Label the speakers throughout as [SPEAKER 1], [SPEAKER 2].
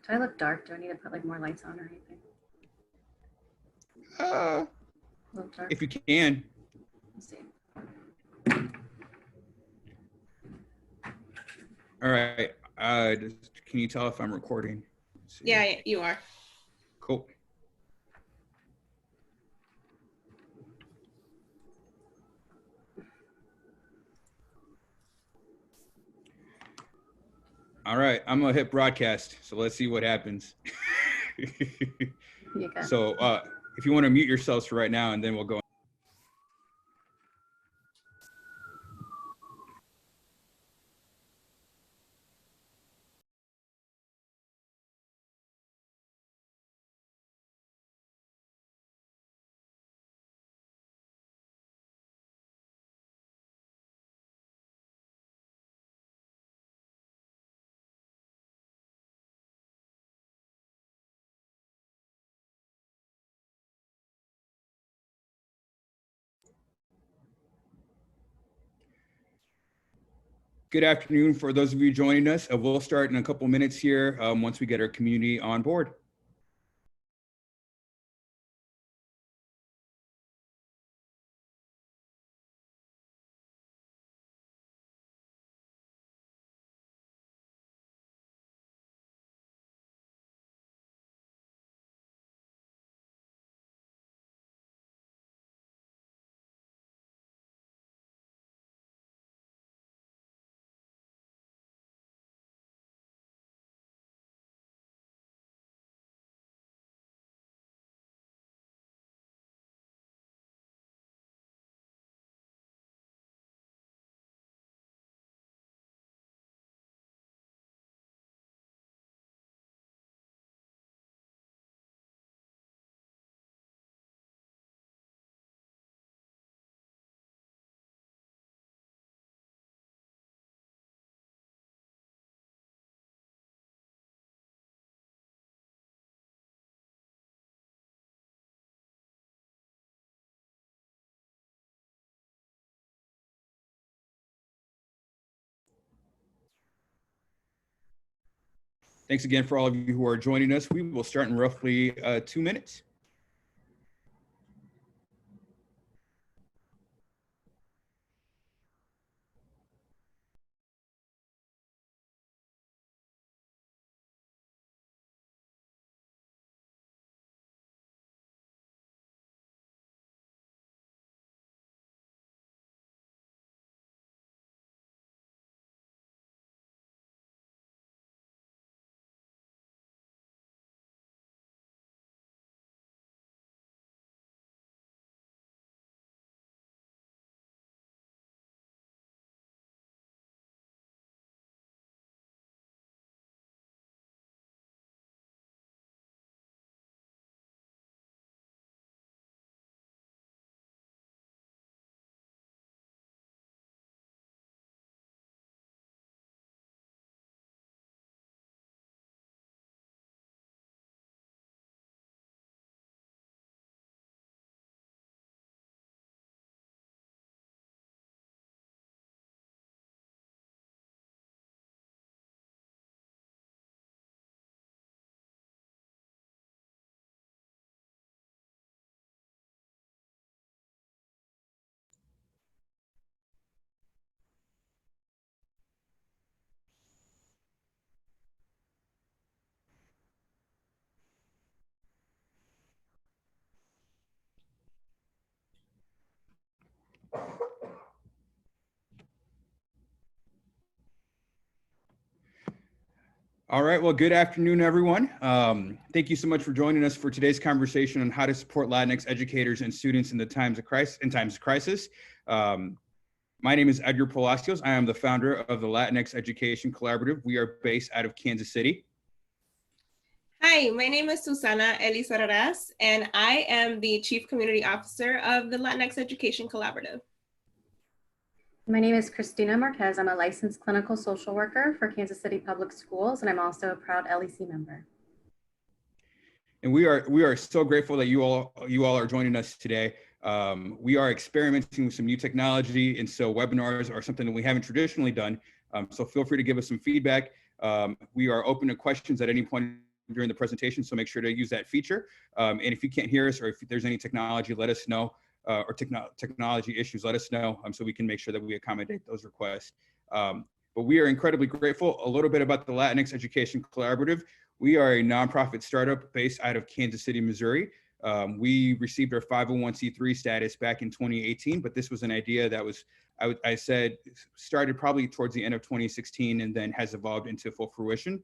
[SPEAKER 1] Do I look dark? Do I need to put like more lights on or anything?
[SPEAKER 2] A
[SPEAKER 1] little dark.
[SPEAKER 2] If you can.
[SPEAKER 1] Let's see.
[SPEAKER 2] All right. Can you tell if I'm recording?
[SPEAKER 3] Yeah, you are.
[SPEAKER 2] Cool. All right, I'm gonna hit broadcast. So let's see what happens. So if you want to mute yourselves for right now, and then we'll go. Good afternoon for those of you joining us. We'll start in a couple minutes here once we get our community on board. Thanks again for all of you who are joining us. We will start in roughly 2 minutes. All right, well, good afternoon, everyone. Thank you so much for joining us for today's conversation on how to support Latinx educators and students in times of crisis. My name is Edgar Palacios. I am the founder of the Latinx Education Collaborative. We are based out of Kansas City.
[SPEAKER 3] Hi, my name is Susana Elizarraz, and I am the Chief Community Officer of the Latinx Education Collaborative.
[SPEAKER 1] My name is Christina Marquez. I'm a licensed clinical social worker for Kansas City Public Schools, and I'm also a proud LEC member.
[SPEAKER 2] And we are so grateful that you all are joining us today. We are experimenting with some new technology, and so webinars are something that we haven't traditionally done. So feel free to give us some feedback. We are open to questions at any point during the presentation, so make sure to use that feature. And if you can't hear us, or if there's any technology, let us know, or technology issues, let us know, so we can make sure that we accommodate those requests. But we are incredibly grateful. A little bit about the Latinx Education Collaborative. We are a nonprofit startup based out of Kansas City, Missouri. We received our 501c3 status back in 2018, but this was an idea that was, I said, started probably towards the end of 2016 and then has evolved into full fruition.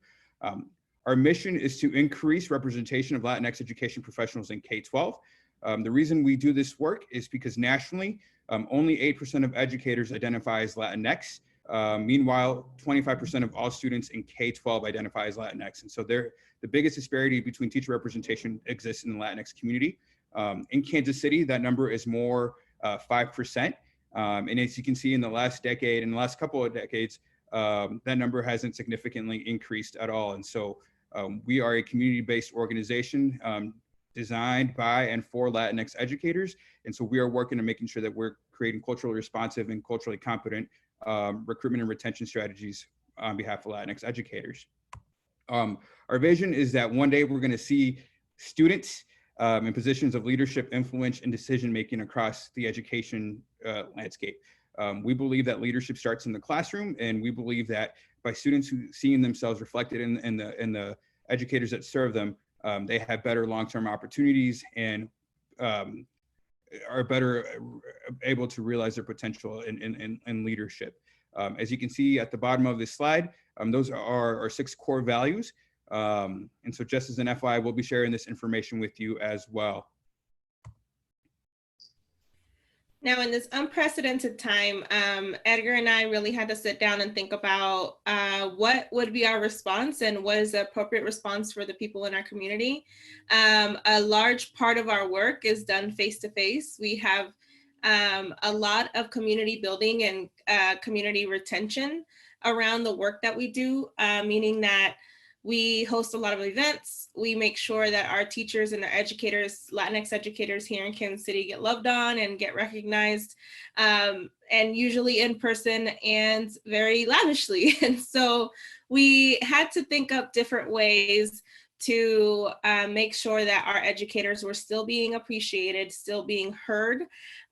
[SPEAKER 2] Our mission is to increase representation of Latinx education professionals in K-12. The reason we do this work is because nationally, only 8% of educators identify as Latinx. Meanwhile, 25% of all students in K-12 identify as Latinx. And so the biggest disparity between teacher representation exists in the Latinx community. In Kansas City, that number is more 5%. And as you can see in the last decade, in the last couple of decades, that number hasn't significantly increased at all. And so we are a community-based organization designed by and for Latinx educators. And so we are working on making sure that we're creating culturally responsive and culturally competent recruitment and retention strategies on behalf of Latinx educators. Our vision is that one day we're going to see students in positions of leadership, influence, and decision-making across the education landscape. We believe that leadership starts in the classroom, and we believe that by students who seeing themselves reflected in the educators that serve them, they have better long-term opportunities and are better able to realize their potential in leadership. As you can see at the bottom of this slide, those are our 6 core values. And so just as an FYI, we'll be sharing this information with you as well.
[SPEAKER 3] Now, in this unprecedented time, Edgar and I really had to sit down and think about what would be our response and what is the appropriate response for the people in our community. A large part of our work is done face-to-face. We have a lot of community building and community retention around the work that we do, meaning that we host a lot of events. We make sure that our teachers and our educators, Latinx educators here in Kansas City, get loved on and get recognized, and usually in person and very lavishly. And so we had to think up different ways to make sure that our educators were still being appreciated, still being heard,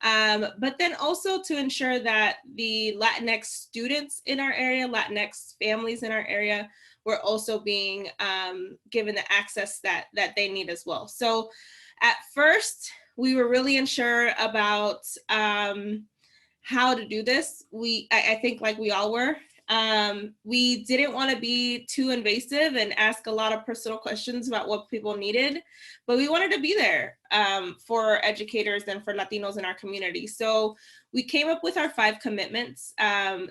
[SPEAKER 3] but then also to ensure that the Latinx students in our area, Latinx families in our area, were also being given the access that they need as well. So at first, we were really unsure about how to do this. I think like we all were. We didn't want to be too invasive and ask a lot of personal questions about what people needed, but we wanted to be there for educators and for Latinos in our community. So we came up with our 5 commitments.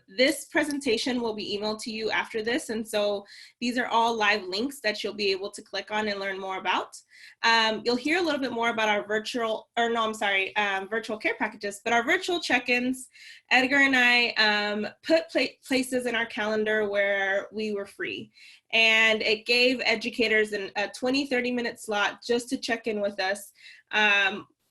[SPEAKER 3] This presentation will be emailed to you after this. And so these are all live links that you'll be able to click on and learn more about. You'll hear a little bit more about our virtual care packages, but our virtual check-ins, Edgar and I put places in our calendar where we were free. And it gave educators a 20-30 minute slot just to check in with us.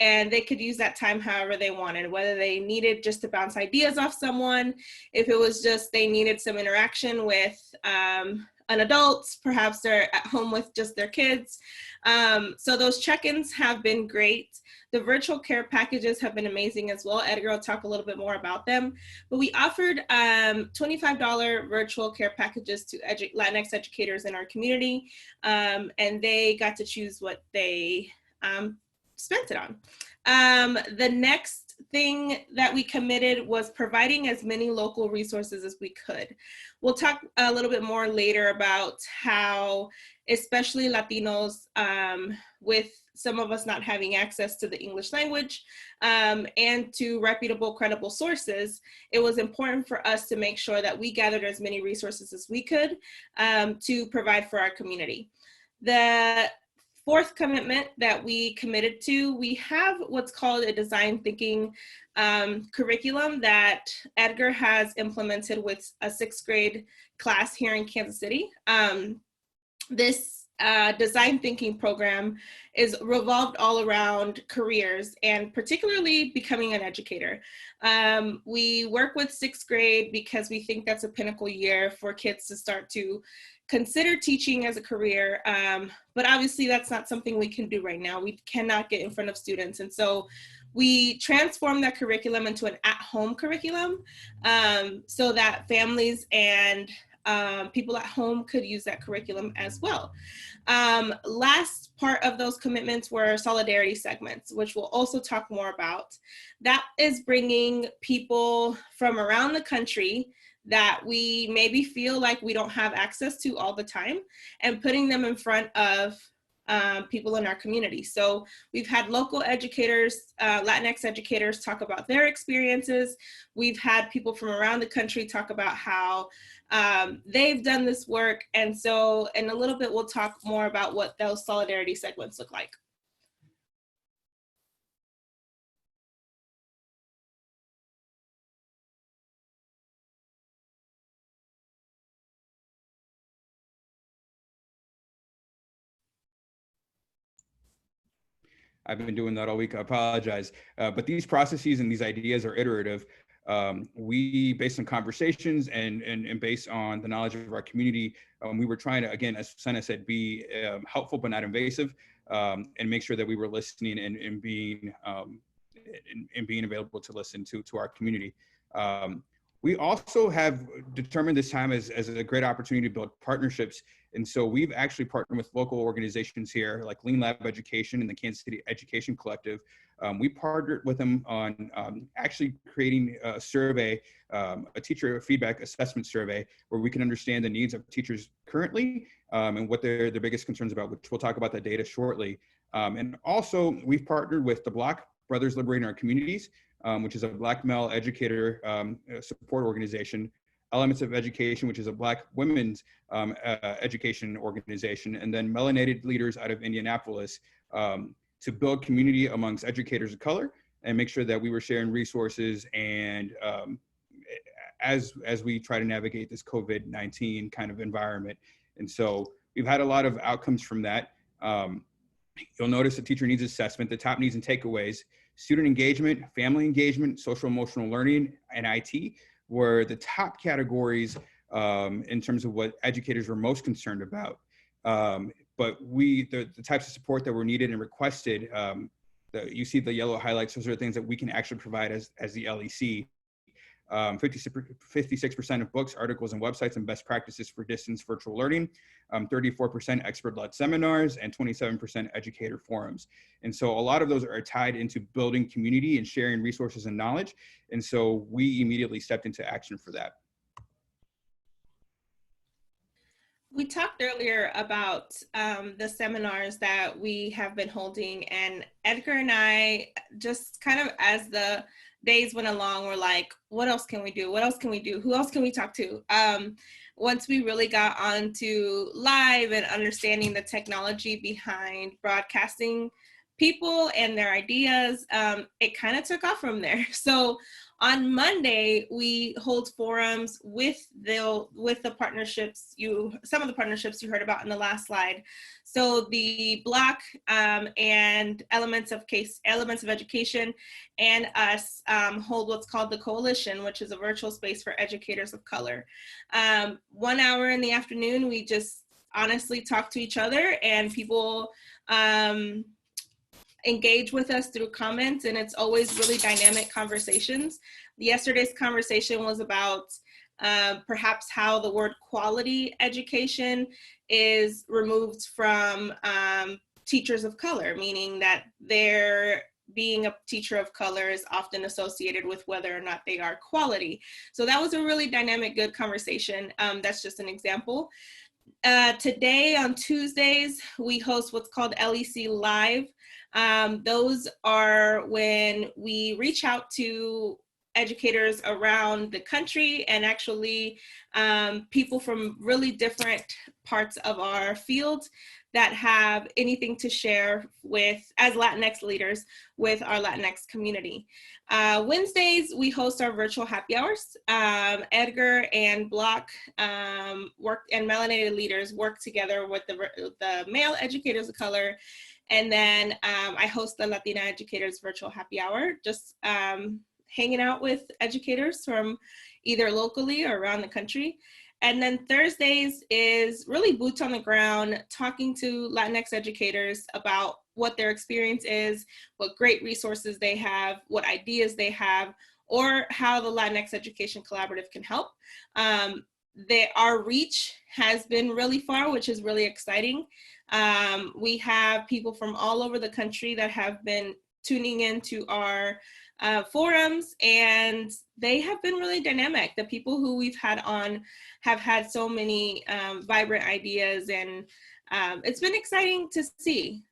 [SPEAKER 3] And they could use that time however they wanted, whether they needed just to bounce ideas off someone, if it was just they needed some interaction with an adult, perhaps they're at home with just their kids. So those check-ins have been great. The virtual care packages have been amazing as well. Edgar will talk a little bit more about them. But we offered $25 virtual care packages to Latinx educators in our community, and they got to choose what they spent it on. The next thing that we committed was providing as many local resources as we could. We'll talk a little bit more later about how, especially Latinos, with some of us not having access to the English language and to reputable, credible sources, it was important for us to make sure that we gathered as many resources as we could to provide for our community. The 4th commitment that we committed to, we have what's called a design thinking curriculum that Edgar has implemented with a 6th grade class here in Kansas City. This design thinking program is revolved all around careers and particularly becoming an educator. We work with 6th grade because we think that's a pinnacle year for kids to start to consider teaching as a career, but obviously that's not something we can do right now. We cannot get in front of students. And so we transformed that curriculum into an at-home curriculum, so that families and people at home could use that curriculum as well. Last part of those commitments were solidarity segments, which we'll also talk more about. That is bringing people from around the country that we maybe feel like we don't have access to all the time, and putting them in front of people in our community. So we've had local educators, Latinx educators, talk about their experiences. We've had people from around the country talk about how they've done this work. And so in a little bit, we'll talk more about what those solidarity segments look like.
[SPEAKER 2] I've been doing that all week. I apologize. But these processes and these ideas are iterative. We, based on conversations and based on the knowledge of our community, we were trying to, again, as Senna said, be helpful but not invasive, and make sure that we were listening and being available to listen to our community. We also have determined this time as a great opportunity to build partnerships. And so we've actually partnered with local organizations here like Lean Lab Education and the Kansas City Education Collective. We partnered with them on actually creating a survey, a teacher feedback assessment survey, where we can understand the needs of teachers currently and what their biggest concerns about, which we'll talk about that data shortly. And also we've partnered with the Black Brothers Liberating Our Communities, which is a Black male educator support organization, Elements of Education, which is a Black women's education organization, and then Melanated Leaders out of Indianapolis, to build community amongst educators of color and make sure that we were sharing resources and as we try to navigate this COVID-19 kind of environment. And so we've had a lot of outcomes from that. You'll notice the teacher needs assessment, the top needs and takeaways, student engagement, family engagement, social emotional learning, and IT were the top categories in terms of what educators were most concerned about. But the types of support that were needed and requested, you see the yellow highlights, those are the things that we can actually provide as the LEC. 56% of books, articles, and websites and best practices for distance virtual learning, 34% expert-led seminars, and 27% educator forums. And so a lot of those are tied into building community and sharing resources and knowledge. And so we immediately stepped into action for that.
[SPEAKER 3] We talked earlier about the seminars that we have been holding, and Edgar and I, just kind of as the days went along, we're like, what else can we do? What else can we do? Who else can we talk to? Once we really got onto live and understanding the technology behind broadcasting people and their ideas, it kind of took off from there. So on Monday, we hold forums with the partnerships, some of the partnerships you heard about in the last slide. So the Block and Elements of Education and us hold what's called the Coalition, which is a virtual space for educators of color. 1 hour in the afternoon, we just honestly talk to each other, and people engage with us through comments, and it's always really dynamic conversations. Yesterday's conversation was about perhaps how the word quality education is removed from teachers of color, meaning that being a teacher of color is often associated with whether or not they are quality. So that was a really dynamic, good conversation. That's just an example. Today on Tuesdays, we host what's called LEC Live. Those are when we reach out to educators around the country, and actually people from really different parts of our field that have anything to share as Latinx leaders with our Latinx community. Wednesdays, we host our virtual happy hours. Edgar and Block and Melanated Leaders work together with the male educators of color. And then I host the Latina Educators Virtual Happy Hour, just hanging out with educators from either locally or around the country. And then Thursdays is really boots on the ground, talking to Latinx educators about what their experience is, what great resources they have, what ideas they have, or how the Latinx Education Collaborative can help. Our reach has been really far, which is really exciting. We have people from all over the country that have been tuning into our forums, and they have been really dynamic. The people who we've had on have had so many vibrant ideas, and it's been exciting to see.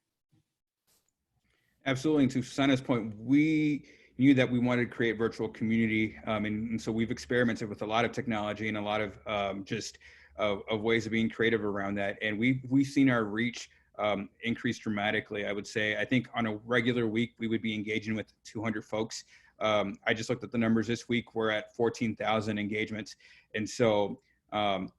[SPEAKER 2] Absolutely. And to Susanna's point, we knew that we wanted to create virtual community. And so we've experimented with a lot of technology and a lot of of ways of being creative around that. And we've seen our reach increase dramatically. I would say, I think on a regular week, we would be engaging with 200 folks. I just looked at the numbers this week. We're at 14,000 engagements. And so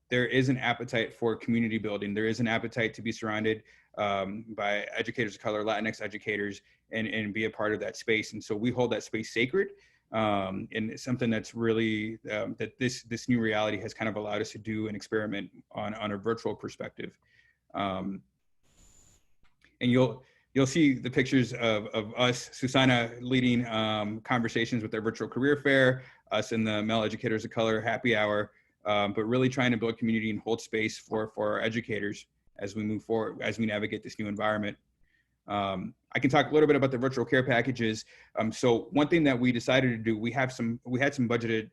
[SPEAKER 2] there is an appetite for community building. There is an appetite to be surrounded by educators of color, Latinx educators, and be a part of that space. And so we hold that space sacred. And it's something that's really, that this new reality has kind of allowed us to do an experiment on a virtual perspective. And you'll see the pictures of us, Susanna leading conversations with our virtual career fair, us and the male educators of color happy hour, but really trying to build community and hold space for our educators as we move forward, as we navigate this new environment. I can talk a little bit about the virtual care packages. So one thing that we decided to do, we had some budgeted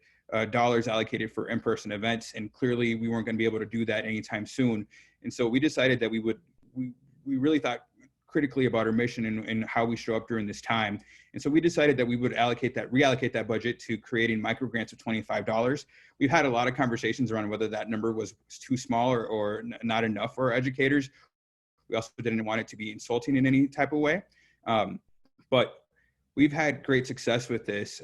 [SPEAKER 2] dollars allocated for in-person events, and clearly we weren't going to be able to do that anytime soon. And so we decided that we really thought critically about our mission and how we show up during this time. And so we decided that we would reallocate that budget to creating micro grants of $25. We've had a lot of conversations around whether that number was too small or not enough for our educators. We also didn't want it to be insulting in any type of way. But we've had great success with this.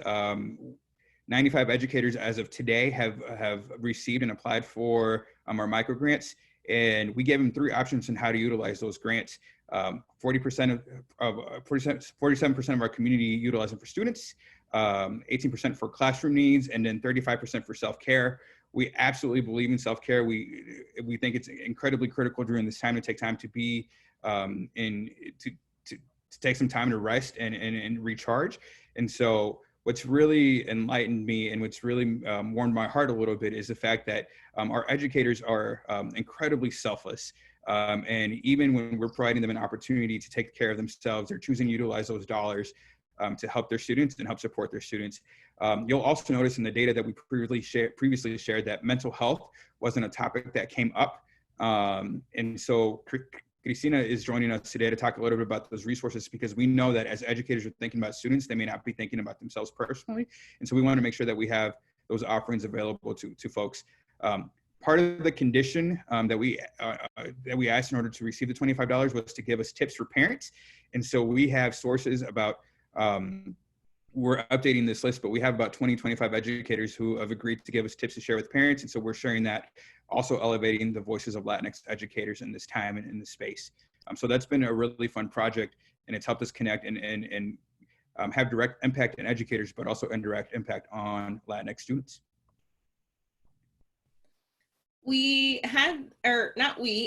[SPEAKER 2] 95 educators as of today have received and applied for our micro grants. And we gave them 3 options on how to utilize those grants. 47% of our community utilize them for students, 18% for classroom needs, and then 35% for self-care. We absolutely believe in self-care. We think it's incredibly critical during this time to take time to be to take some time to rest and recharge. And so what's really enlightened me and what's really warmed my heart a little bit is the fact that our educators are incredibly selfless. And even when we're providing them an opportunity to take care of themselves, they're choosing to utilize those dollars to help their students and help support their students. You'll also notice in the data that we previously shared that mental health wasn't a topic that came up. And so Cristina is joining us today to talk a little bit about those resources, because we know that as educators are thinking about students, they may not be thinking about themselves personally. And so we want to make sure that we have those offerings available to folks. Part of the condition that we asked in order to receive the $25 was to give us tips for parents. And so we have sources about, we're updating this list, but we have about 25 educators who have agreed to give us tips to share with parents. And so we're sharing that, also elevating the voices of Latinx educators in this time and in this space. So that's been a really fun project, and it's helped us connect and have direct impact on educators, but also indirect impact on Latinx students.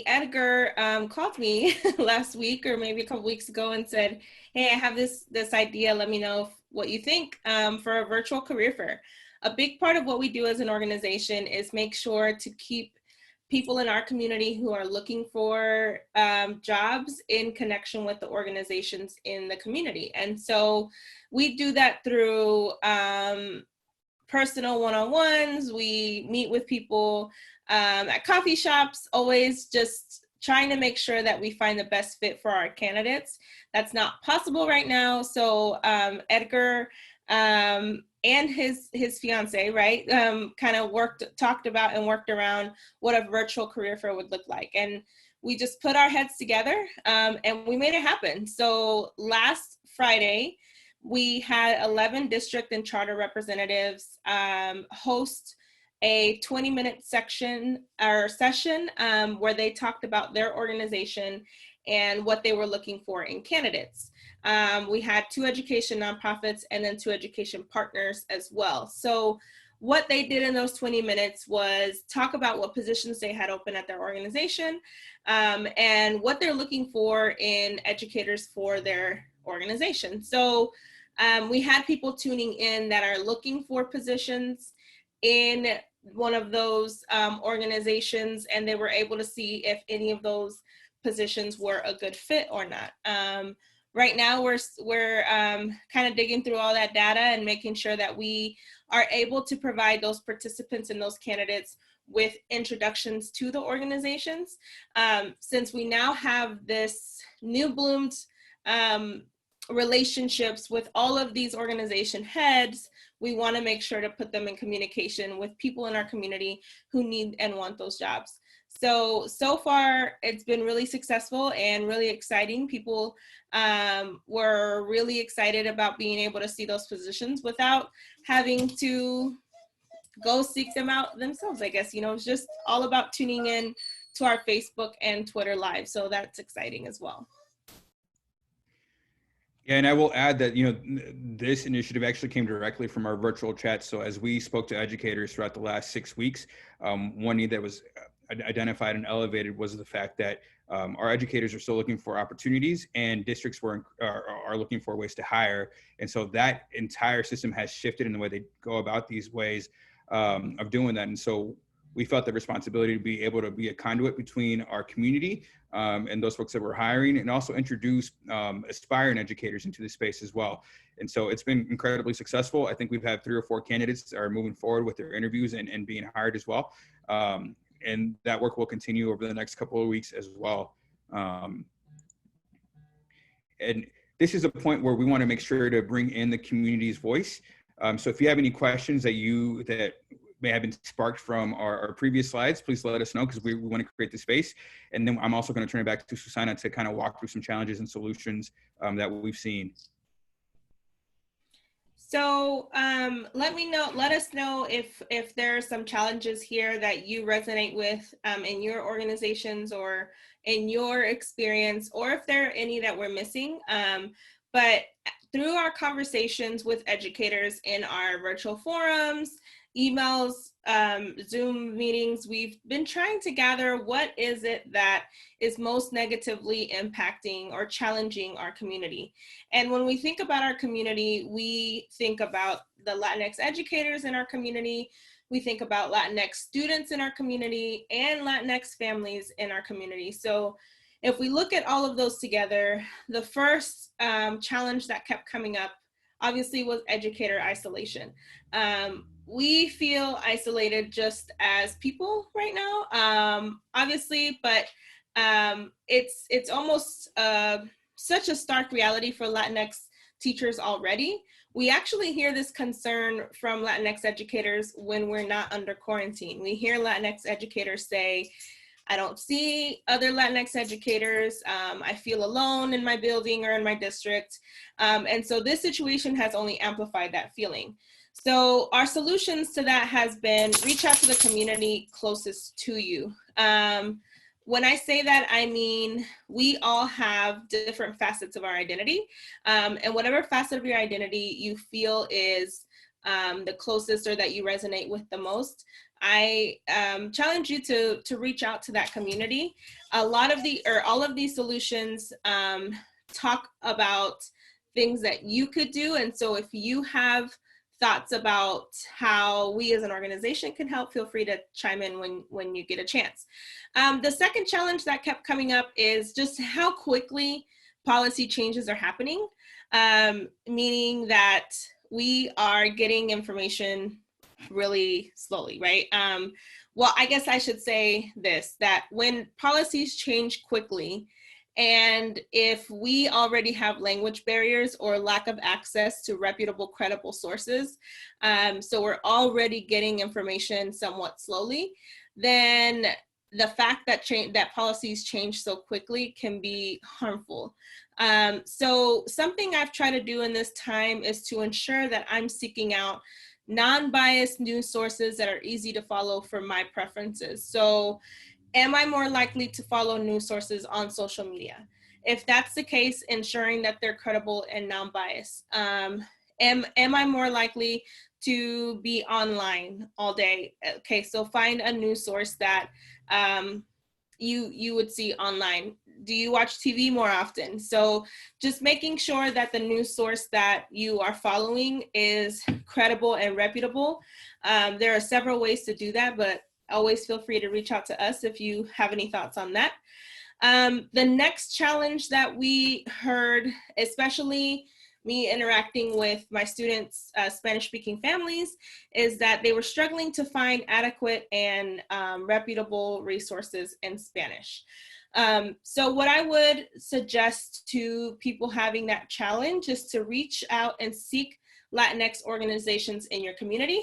[SPEAKER 3] Edgar called me last week or maybe a couple weeks ago and said, hey, I have this idea, let me know what you think for a virtual career fair. A big part of what we do as an organization is make sure to keep people in our community who are looking for jobs in connection with the organizations in the community. And so we do that through personal one-on-ones. We meet with people at coffee shops, always just trying to make sure that we find the best fit for our candidates. That's not possible right now. So Edgar and his fiance, right, kind of talked about and worked around what a virtual career fair would look like. And we just put our heads together and we made it happen. So last Friday, we had 11 district and charter representatives host a 20-minute session where they talked about their organization and what they were looking for in candidates. We had 2 education nonprofits and then 2 education partners as well. So what they did in those 20 minutes was talk about what positions they had open at their organization, and what they're looking for in educators for their organization. So we had people tuning in that are looking for positions in one of those organizations, and they were able to see if any of those positions were a good fit or not. Right now, we're kind of digging through all that data and making sure that we are able to provide those participants and those candidates with introductions to the organizations. Since we now have this new bloomed relationships with all of these organization heads, we want to make sure to put them in communication with people in our community who need and want those jobs. So far, it's been really successful and really exciting. People were really excited about being able to see those positions without having to go seek them out themselves, I guess. You know, it's just all about tuning in to our Facebook and Twitter live. So that's exciting as well.
[SPEAKER 2] Yeah, and I will add that, this initiative actually came directly from our virtual chat. So as we spoke to educators throughout the last 6 weeks, one need that was identified and elevated was the fact that our educators are still looking for opportunities, and districts are looking for ways to hire. And so that entire system has shifted in the way they go about these ways of doing that. And so we felt the responsibility to be able to be a conduit between our community and those folks that we're hiring, and also introduce aspiring educators into the space as well. And so it's been incredibly successful. I think we've had 3 or 4 candidates that are moving forward with their interviews and being hired as well. And that work will continue over the next couple of weeks as well. And this is a point where we want to make sure to bring in the community's voice. So if you have any questions that may have been sparked from our previous slides, please let us know, because we want to create the space. And then I'm also going to turn it back to Susanna to kind of walk through some challenges and solutions that we've seen.
[SPEAKER 3] So let us know if there are some challenges here that you resonate with in your organizations or in your experience, or if there are any that we're missing. But through our conversations with educators in our virtual forums, emails, Zoom meetings, we've been trying to gather what is it that is most negatively impacting or challenging our community. And when we think about our community, we think about the Latinx educators in our community, we think about Latinx students in our community, and Latinx families in our community. So if we look at all of those together, the first challenge that kept coming up obviously was educator isolation. We feel isolated just as people right now, obviously, but it's almost such a stark reality for Latinx teachers already. We actually hear this concern from Latinx educators when we're not under quarantine. We hear Latinx educators say, I don't see other Latinx educators. I feel alone in my building or in my district. And so this situation has only amplified that feeling. So our solutions to that has been reach out to the community closest to you. When I say that, I mean, we all have different facets of our identity. And whatever facet of your identity you feel is the closest or that you resonate with the most, I challenge you to reach out to that community. All of these solutions talk about things that you could do. And so if you have thoughts about how we as an organization can help, feel free to chime in when you get a chance. The second challenge that kept coming up is just how quickly policy changes are happening, meaning that we are getting information really slowly, right? Well, I guess I should say this, that when policies change quickly, and if we already have language barriers or lack of access to reputable, credible sources, so we're already getting information somewhat slowly, then the fact that policies change so quickly can be harmful. So something I've tried to do in this time is to ensure that I'm seeking out non-biased news sources that are easy to follow for my preferences. So am I more likely to follow news sources on social media? If that's the case, ensuring that they're credible and non-biased. Am I more likely to be online all day? Okay, so find a news source that you would see online. Do you watch TV more often? So just making sure that the news source that you are following is credible and reputable. There are several ways to do that, but always feel free to reach out to us if you have any thoughts on that. The next challenge that we heard, especially me interacting with my students' Spanish-speaking families, is that they were struggling to find adequate and reputable resources in Spanish. So what I would suggest to people having that challenge is to reach out and seek Latinx organizations in your community.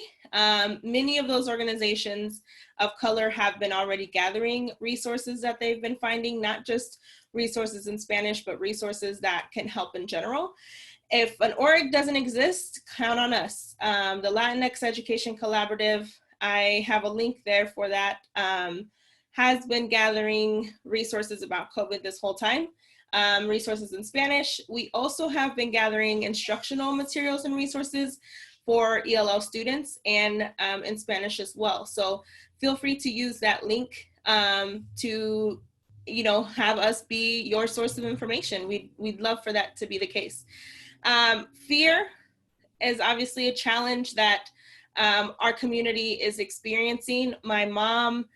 [SPEAKER 3] Many of those organizations of color have been already gathering resources that they've been finding, not just resources in Spanish, but resources that can help in general. If an org doesn't exist, count on us. The Latinx Education Collaborative, I have a link there for that, has been gathering resources about COVID this whole time. Resources in Spanish. We also have been gathering instructional materials and resources for ELL students and in Spanish as well. So feel free to use that link to, have us be your source of information. We'd love for that to be the case. Fear is obviously a challenge that our community is experiencing. My mom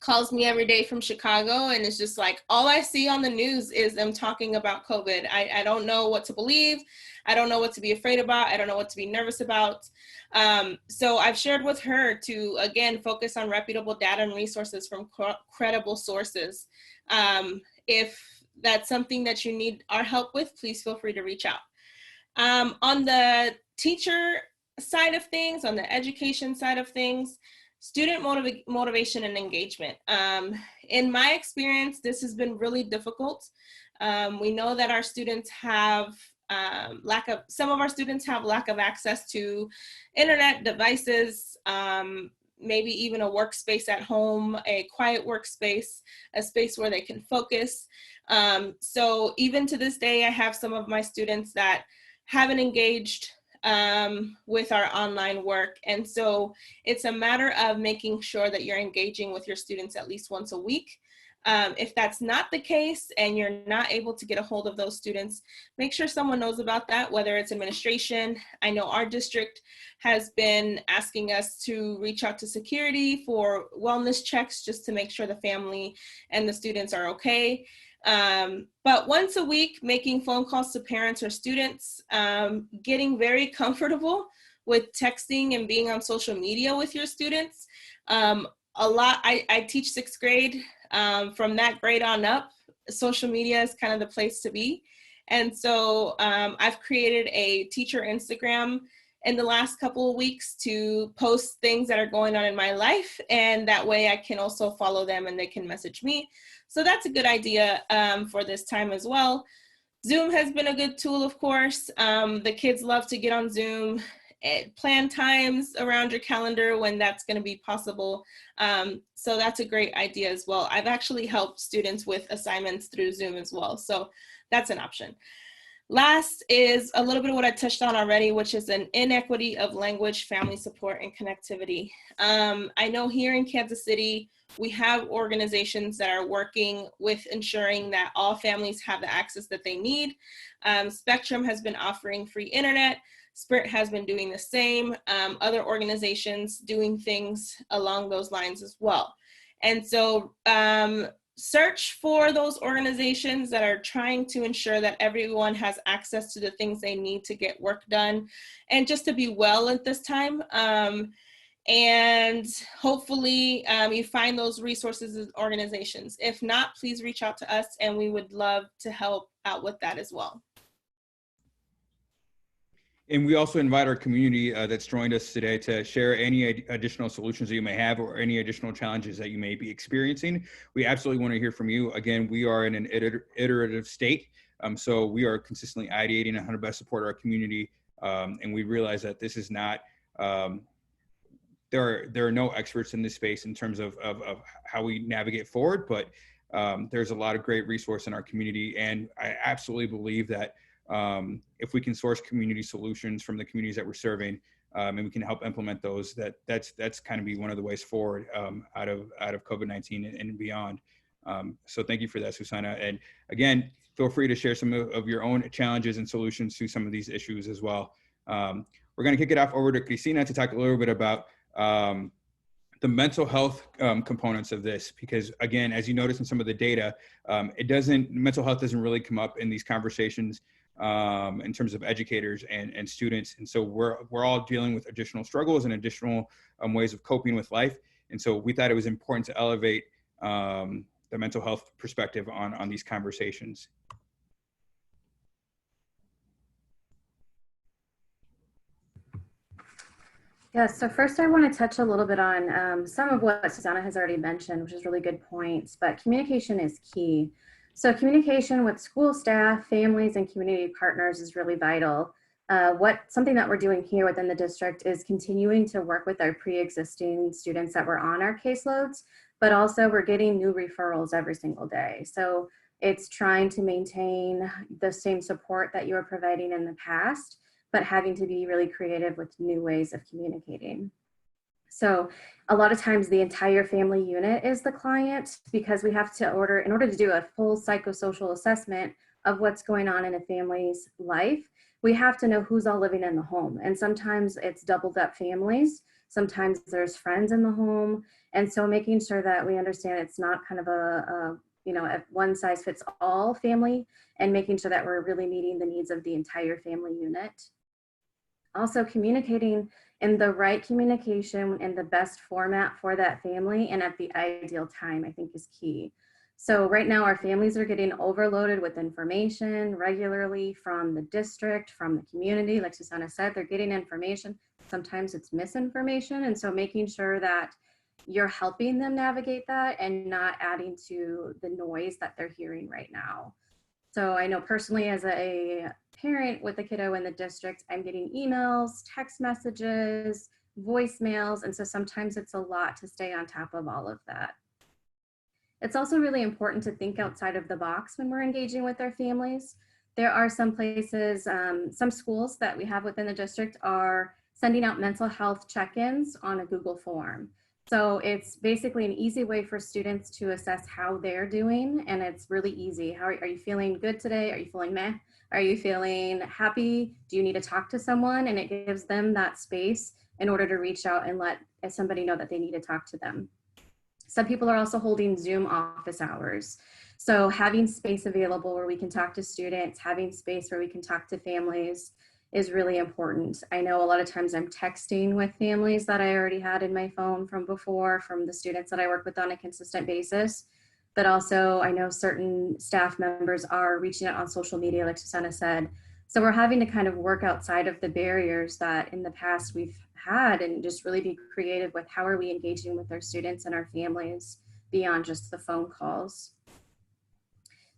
[SPEAKER 3] calls me every day from Chicago, and it's just like, all I see on the news is them talking about COVID. I don't know what to believe. I don't know what to be afraid about. I don't know what to be nervous about. So I've shared with her to, again, focus on reputable data and resources from credible sources. If that's something that you need our help with, please feel free to reach out. On the teacher side of things, on the education side of things, student motivation and engagement. In my experience, this has been really difficult. We know that our students have some of our students have lack of access to internet devices, maybe even a workspace at home, a quiet workspace, a space where they can focus. So even to this day, I have some of my students that haven't engaged with our online work. And so it's a matter of making sure that you're engaging with your students at least once a week. If that's not the case and you're not able to get a hold of those students, make sure someone knows about that, whether it's administration. I know our district has been asking us to reach out to security for wellness checks just to make sure the family and the students are okay. But once a week, making phone calls to parents or students, getting very comfortable with texting and being on social media with your students. I teach 6th grade. From that grade on up, social media is kind of the place to be. And so I've created a teacher Instagram in the last couple of weeks to post things that are going on in my life. And that way I can also follow them and they can message me. So that's a good idea for this time as well. Zoom has been a good tool, of course. The kids love to get on Zoom. Plan times around your calendar when that's going to be possible. So that's a great idea as well. I've actually helped students with assignments through Zoom as well. So that's an option. Last is a little bit of what I touched on already, which is an inequity of language, family support, and connectivity. I know here in Kansas City, we have organizations that are working with ensuring that all families have the access that they need. Spectrum has been offering free internet. Spirit has been doing the same. Other organizations doing things along those lines as well. And so search for those organizations that are trying to ensure that everyone has access to the things they need to get work done and just to be well at this time. And hopefully you find those resources and organizations. If not, please reach out to us and we would love to help out with that as well.
[SPEAKER 2] And we also invite our community that's joined us today to share any additional solutions that you may have or any additional challenges that you may be experiencing. We absolutely want to hear from you. Again, we are in an iterative state. So we are consistently ideating on how to best support our community. And we realize that this is not, there are no experts in this space in terms of how we navigate forward, but there's a lot of great resource in our community. And I absolutely believe that if we can source community solutions from the communities that we're serving, and we can help implement those, that's kind of be one of the ways forward out of COVID-19 and beyond. So thank you for that, Susana. And again, feel free to share some of your own challenges and solutions to some of these issues as well. We're going to kick it off over to Cristina to talk a little bit about the mental health components of this, because again, as you notice in some of the data, mental health doesn't really come up in these conversations in terms of educators and students. And so we're all dealing with additional struggles and additional ways of coping with life. And so we thought it was important to elevate the mental health perspective on these conversations.
[SPEAKER 1] Yeah, so first I want to touch a little bit on some of what Susanna has already mentioned, which is really good points, but communication is key. So communication with school staff, families, and community partners is really vital. Something that we're doing here within the district is continuing to work with our pre-existing students that were on our caseloads, but also we're getting new referrals every single day. So it's trying to maintain the same support that you were providing in the past, but having to be really creative with new ways of communicating. So a lot of times the entire family unit is the client, because we have to in order to do a full psychosocial assessment of what's going on in a family's life, we have to know who's all living in the home. And sometimes it's doubled up families. Sometimes there's friends in the home. And so making sure that we understand it's not kind of a one size fits all family, and making sure that we're really meeting the needs of the entire family unit. Also communicating in the right communication in the best format for that family and at the ideal time, I think is key. So right now our families are getting overloaded with information regularly from the district, from the community. Like Susanna said, they're getting information. Sometimes it's misinformation. And so making sure that you're helping them navigate that and not adding to the noise that they're hearing right now. So I know personally as a parent with a kiddo in the district, I'm getting emails, text messages, voicemails. And so sometimes it's a lot to stay on top of all of that. It's also really important to think outside of the box when we're engaging with our families. There are some places, some schools that we have within the district are sending out mental health check-ins on a Google form. So it's basically an easy way for students to assess how they're doing, and it's really easy. How are you feeling good today? Are you feeling meh? Are you feeling happy? Do you need to talk to someone? And it gives them that space in order to reach out and let somebody know that they need to talk to them. Some people are also holding Zoom office hours. So having space available where we can talk to students, having space where we can talk to families is really important. I know a lot of times I'm texting with families that I already had in my phone from before, from the students that I work with on a consistent basis. But also I know certain staff members are reaching out on social media, like Susanna said. So we're having to kind of work outside of the barriers that in the past we've had, and just really be creative with how are we engaging with our students and our families beyond just the phone calls.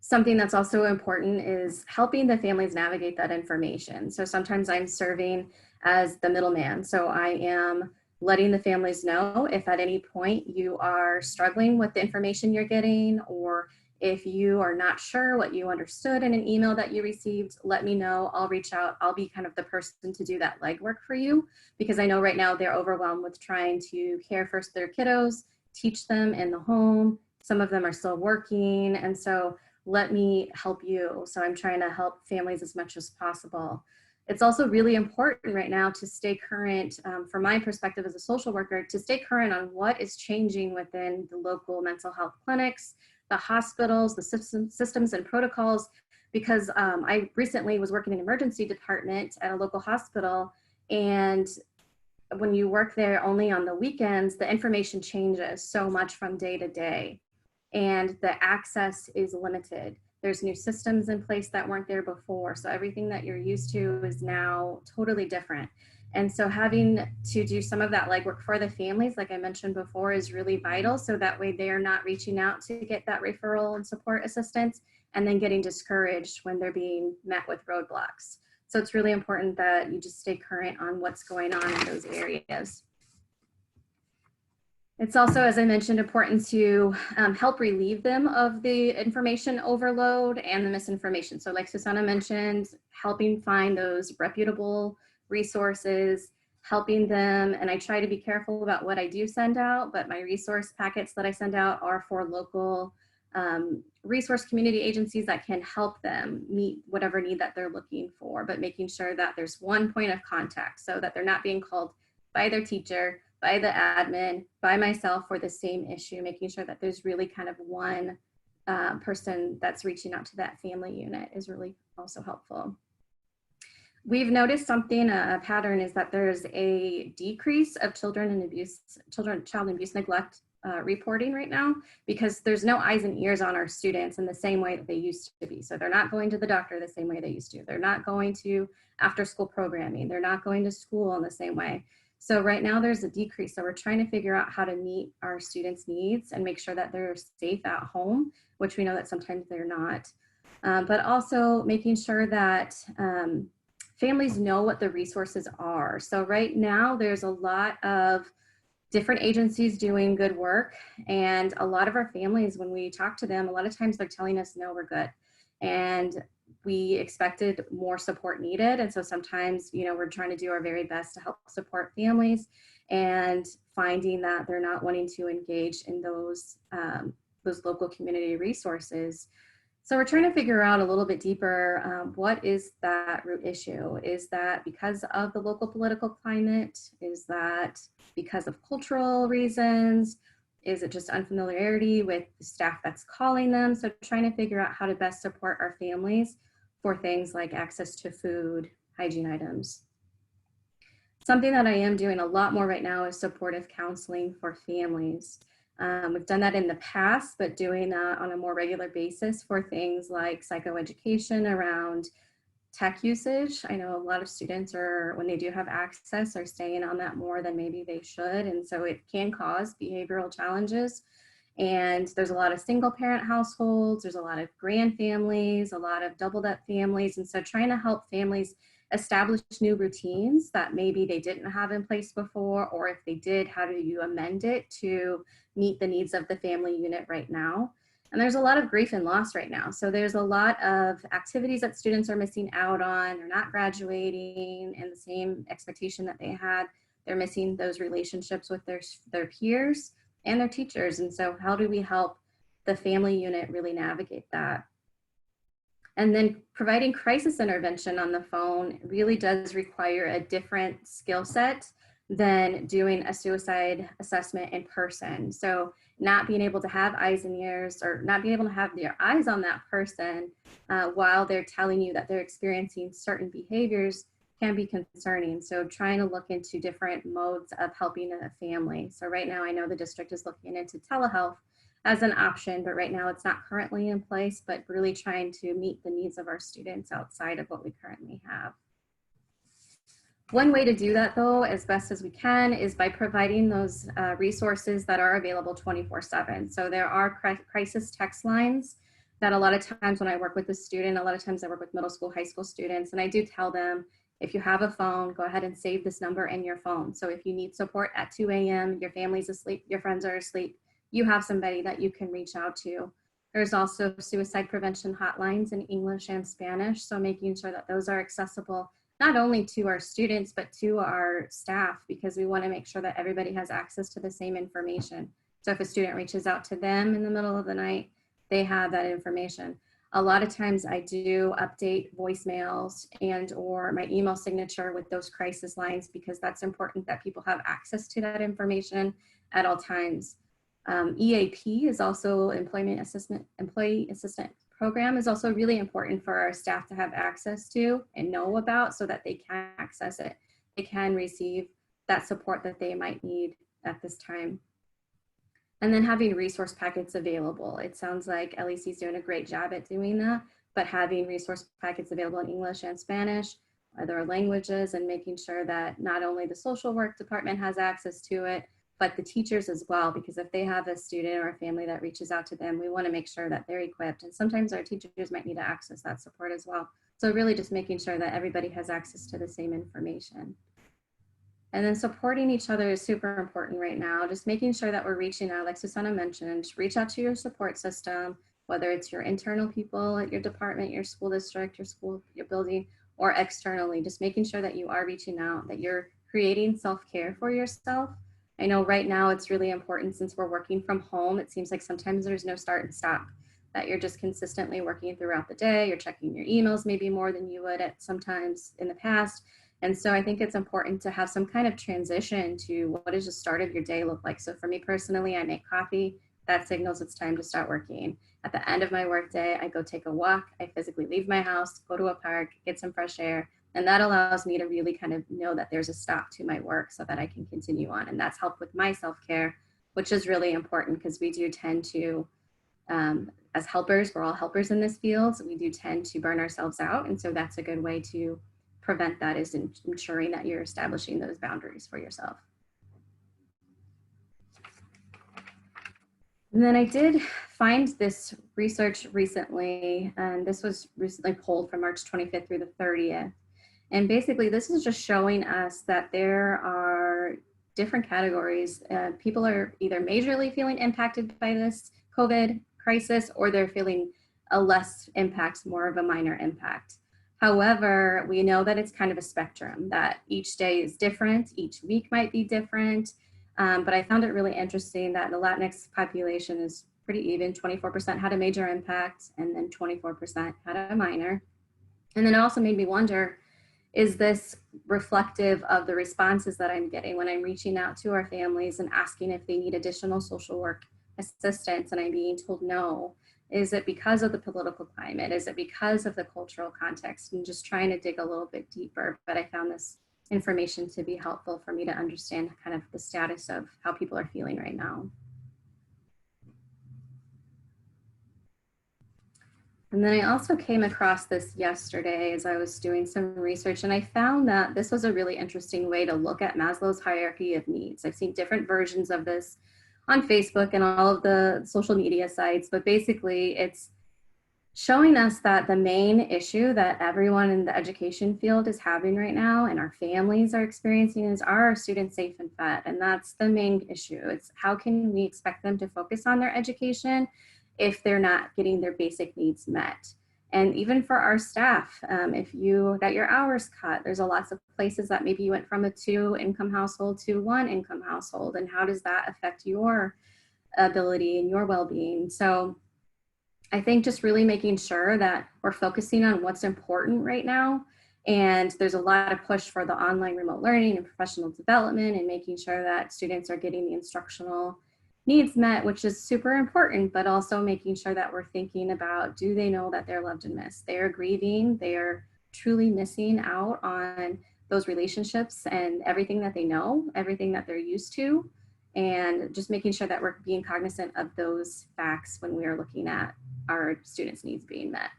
[SPEAKER 1] Something that's also important is helping the families navigate that information. So sometimes I'm serving as the middleman. So I am letting the families know if at any point you are struggling with the information you're getting, or if you are not sure what you understood in an email that you received, let me know. I'll reach out. I'll be kind of the person to do that legwork for you, because I know right now they're overwhelmed with trying to care for their kiddos, teach them in the home. Some of them are still working. And so let me help you. So I'm trying to help families as much as possible. It's also really important right now to stay current, from my perspective as a social worker, to stay current on what is changing within the local mental health clinics, the hospitals, the systems and protocols, because I recently was working in an emergency department at a local hospital, and when you work there only on the weekends, the information changes so much from day to day, and the access is limited. There's new systems in place that weren't there before. So everything that you're used to is now totally different. And so having to do some of that legwork for the families, like I mentioned before, is really vital. So that way they're not reaching out to get that referral and support assistance and then getting discouraged when they're being met with roadblocks. So it's really important that you just stay current on what's going on in those areas. It's also, as I mentioned, important to help relieve them of the information overload and the misinformation. So like Susanna mentioned, helping find those reputable resources, helping them, and I try to be careful about what I do send out, but my resource packets that I send out are for local resource community agencies that can help them meet whatever need that they're looking for, but making sure that there's one point of contact so that they're not being called by their teacher, by the admin, by myself for the same issue, making sure that there's really kind of one person that's reaching out to that family unit is really also helpful. We've noticed something, a pattern is that there's a decrease of child abuse neglect reporting right now because there's no eyes and ears on our students in the same way that they used to be. So they're not going to the doctor the same way they used to. They're not going to after school programming. They're not going to school in the same way. So right now there's a decrease. So we're trying to figure out how to meet our students' needs and make sure that they're safe at home, which we know that sometimes they're not. But also making sure that families know what the resources are. So right now there's a lot of different agencies doing good work, and a lot of our families, when we talk to them, a lot of times they're telling us, no, we're good. And we expected more support needed. And so sometimes, you know, we're trying to do our very best to help support families, and finding that they're not wanting to engage in those local community resources. So we're trying to figure out a little bit deeper, what is that root issue? Is that because of the local political climate? Is that because of cultural reasons? Is it just unfamiliarity with the staff that's calling them? So trying to figure out how to best support our families for things like access to food, hygiene items. Something that I am doing a lot more right now is supportive counseling for families. We've done that in the past, but doing that on a more regular basis for things like psychoeducation around tech usage. I know a lot of students are, when they do have access, are staying on that more than maybe they should. And so it can cause behavioral challenges. And there's a lot of single parent households, there's a lot of grand families, a lot of doubled up families. And so trying to help families establish new routines that maybe they didn't have in place before, or if they did, how do you amend it to meet the needs of the family unit right now? And there's a lot of grief and loss right now. So there's a lot of activities that students are missing out on. They're not graduating in the same expectation that they had. They're missing those relationships with their peers and their teachers. And so how do we help the family unit really navigate that? And then providing crisis intervention on the phone really does require a different skill set than doing a suicide assessment in person. So not being able to have eyes and ears, or not being able to have your eyes on that person while they're telling you that they're experiencing certain behaviors can be concerning. So trying to look into different modes of helping a family. So right now I know the district is looking into telehealth as an option, but right now it's not currently in place, but really trying to meet the needs of our students outside of what we currently have. One way to do that, though, as best as we can, is by providing those resources that are available 24/7. So there are crisis text lines that a lot of times when I work with a student, a lot of times I work with middle school, high school students, and I do tell them, if you have a phone, go ahead and save this number in your phone. So if you need support at 2 a.m., your family's asleep, your friends are asleep, you have somebody that you can reach out to. There's also suicide prevention hotlines in English and Spanish. So making sure that those are accessible, not only to our students, but to our staff, because we want to make sure that everybody has access to the same information. So if a student reaches out to them in the middle of the night, they have that information. A lot of times I do update voicemails and or my email signature with those crisis lines, because that's important that people have access to that information at all times. EAP is also employee assistant program is also really important for our staff to have access to and know about, so that they can access it. They can receive that support that they might need at this time. And then having resource packets available. It sounds like LEC is doing a great job at doing that, but having resource packets available in English and Spanish, other languages, and making sure that not only the social work department has access to it, but the teachers as well, because if they have a student or a family that reaches out to them, we want to make sure that they're equipped. And sometimes our teachers might need to access that support as well. So really just making sure that everybody has access to the same information. And then supporting each other is super important right now. Just making sure that we're reaching out, like Susanna mentioned, reach out to your support system, whether it's your internal people at your department, your school district, your school, your building, or externally, just making sure that you are reaching out, that you're creating self-care for yourself. I know right now it's really important since we're working from home. It seems like sometimes there's no start and stop, that you're just consistently working throughout the day. You're checking your emails maybe more than you would at sometimes in the past. And so I think it's important to have some kind of transition to what does the start of your day look like. So for me personally, I make coffee. That signals it's time to start working. At the end of my workday, I go take a walk. I physically leave my house, go to a park, get some fresh air. And that allows me to really kind of know that there's a stop to my work so that I can continue on. And that's helped with my self-care, which is really important because we do tend to, as helpers, we're all helpers in this field. So we do tend to burn ourselves out. And so that's a good way to prevent that, is ensuring that you're establishing those boundaries for yourself. And then I did find this research recently, and this was recently pulled from March 25th through the 30th. And basically this is just showing us that there are different categories. People are either majorly feeling impacted by this COVID crisis, or they're feeling a less impact, more of a minor impact. However, we know that it's kind of a spectrum, that each day is different, each week might be different. But I found it really interesting that the Latinx population is pretty even. 24% had a major impact, and then 24% had a minor. And then it also made me wonder, is this reflective of the responses that I'm getting when I'm reaching out to our families and asking if they need additional social work assistance and I'm being told no? Is it because of the political climate? Is it because of the cultural context? And just trying to dig a little bit deeper. But I found this information to be helpful for me to understand kind of the status of how people are feeling right now. And then I also came across this yesterday as I was doing some research, and I found that this was a really interesting way to look at Maslow's hierarchy of needs. I've seen different versions of this on Facebook and all of the social media sites, but basically it's showing us that the main issue that everyone in the education field is having right now and our families are experiencing is, are our students safe and fed? And that's the main issue. It's how can we expect them to focus on their education if they're not getting their basic needs met? And even for our staff, if you got your hours cut, there's a lots of places that maybe you went from a 2-income household to 1-income household. And how does that affect your ability and your well-being? So I think just really making sure that we're focusing on what's important right now. And there's a lot of push for the online remote learning and professional development and making sure that students are getting the instructional needs met, which is super important, but also making sure that we're thinking about, do they know that they're loved and missed? They are grieving, they are truly missing out on those relationships and everything that they know, everything that they're used to, and just making sure that we're being cognizant of those facts when we are looking at our students' needs being met.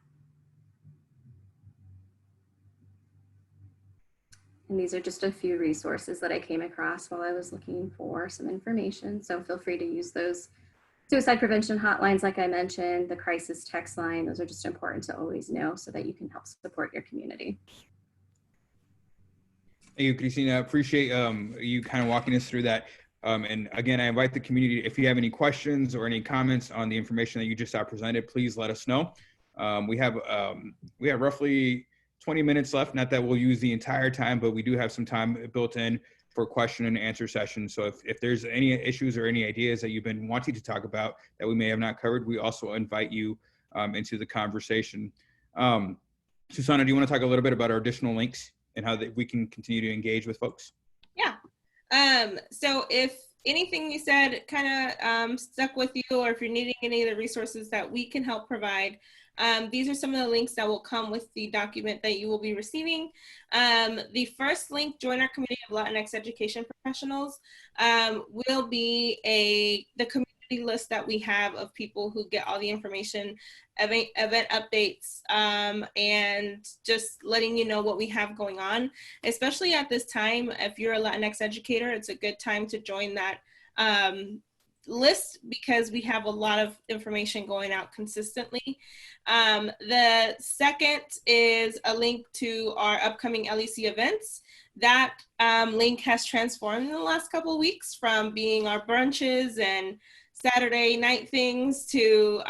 [SPEAKER 1] And these are just a few resources that I came across while I was looking for some information. So feel free to use those suicide prevention hotlines, like I mentioned, the crisis text line. Those are just important to always know so that you can help support your community.
[SPEAKER 2] Thank you, Christina. I appreciate you kind of walking us through that. And again, I invite the community, if you have any questions or any comments on the information that you just saw presented, please let us know. We have roughly 20 minutes left. Not that we'll use the entire time, but we do have some time built in for question and answer session. So if there's any issues or any ideas that you've been wanting to talk about that we may have not covered, we also invite you into the conversation. Susanna, do you want to talk a little bit about our additional links and how we can continue to engage with folks?
[SPEAKER 3] Yeah. So if anything you said kind of stuck with you, or if you're needing any of the resources that we can help provide, these are some of the links that will come with the document that you will be receiving. The first link, join our community of Latinx education professionals, will be the community list that we have of people who get all the information, event updates, and just letting you know what we have going on. Especially at this time, if you're a Latinx educator, it's a good time to join that list because we have a lot of information going out consistently. The second is a link to our upcoming LEC events. That link has transformed in the last couple of weeks from being our brunches and Saturday night things to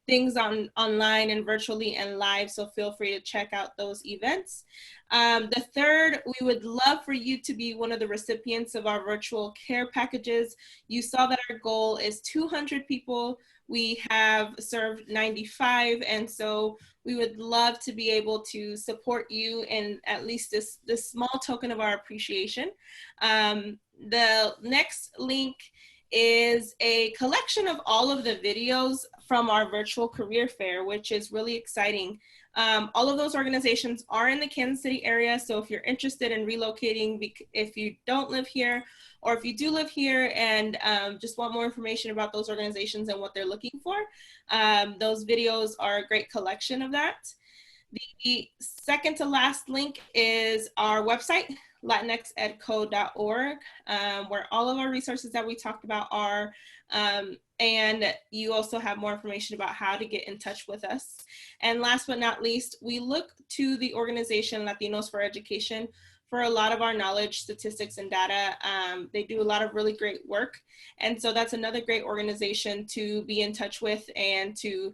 [SPEAKER 3] things online and virtually and live. So feel free to check out those events. The third, we would love for you to be one of the recipients of our virtual care packages. You saw that our goal is 200 people. We have served 95, and so we would love to be able to support you in at least this small token of our appreciation. The next link is a collection of all of the videos from our virtual career fair, which is really exciting. All of those organizations are in the Kansas City area, so if you're interested in relocating, if you don't live here, or if you do live here and just want more information about those organizations and what they're looking for, those videos are a great collection of that. The second to last link is our website, latinxedco.org, where all of our resources that we talked about are, and you also have more information about how to get in touch with us. And last but not least, we look to the organization Latinos for Education for a lot of our knowledge, statistics, and data. They do a lot of really great work. And so that's another great organization to be in touch with and to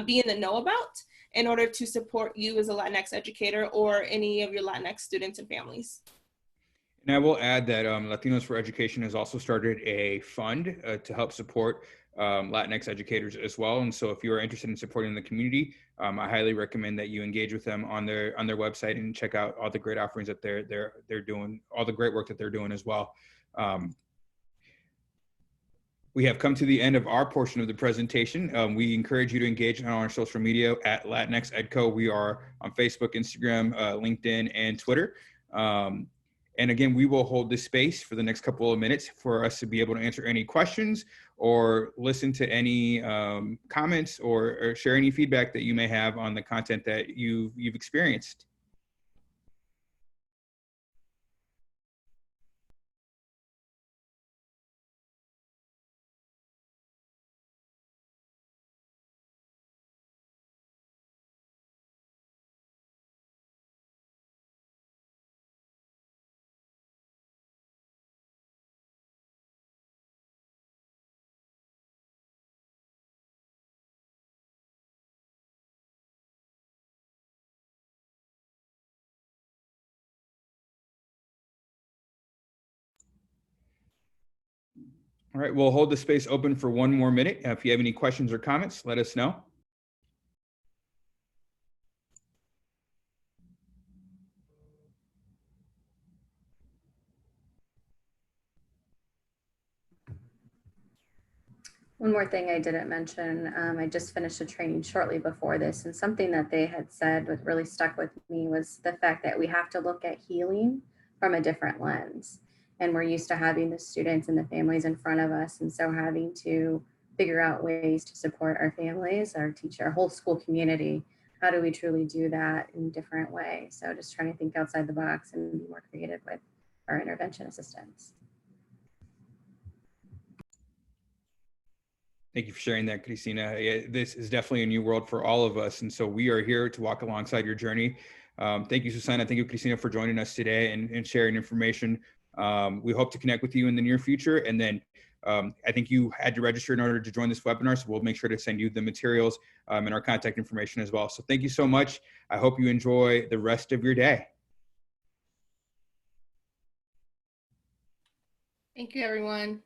[SPEAKER 3] be in the know about in order to support you as a Latinx educator or any of your Latinx students and families.
[SPEAKER 2] And I will add that Latinos for Education has also started a fund to help support Latinx educators as well. And so if you are interested in supporting the community, I highly recommend that you engage with them on their website and check out all the great offerings that they're doing, all the great work that they're doing as well. We have come to the end of our portion of the presentation. We encourage you to engage on our social media at Latinx EdCo. We are on Facebook, Instagram, LinkedIn, and Twitter. And again, we will hold this space for the next couple of minutes for us to be able to answer any questions or listen to any comments or share any feedback that you may have on the content that you've experienced. All right, we'll hold the space open for one more minute. If you have any questions or comments, let us know.
[SPEAKER 1] One more thing I didn't mention, I just finished a training shortly before this, and something that they had said that really stuck with me was the fact that we have to look at healing from a different lens. And we're used to having the students and the families in front of us, and so having to figure out ways to support our families, our teacher, our whole school community. How do we truly do that in different ways? So just trying to think outside the box and be more creative with our intervention assistance.
[SPEAKER 2] Thank you for sharing that, Cristina. Yeah, this is definitely a new world for all of us. And so we are here to walk alongside your journey. Thank you, Susana. Thank you, Cristina, for joining us today and sharing information. We hope to connect with you in the near future. And then I think you had to register in order to join this webinar. So we'll make sure to send you the materials and our contact information as well. So thank you so much. I hope you enjoy the rest of your day.
[SPEAKER 3] Thank you, everyone.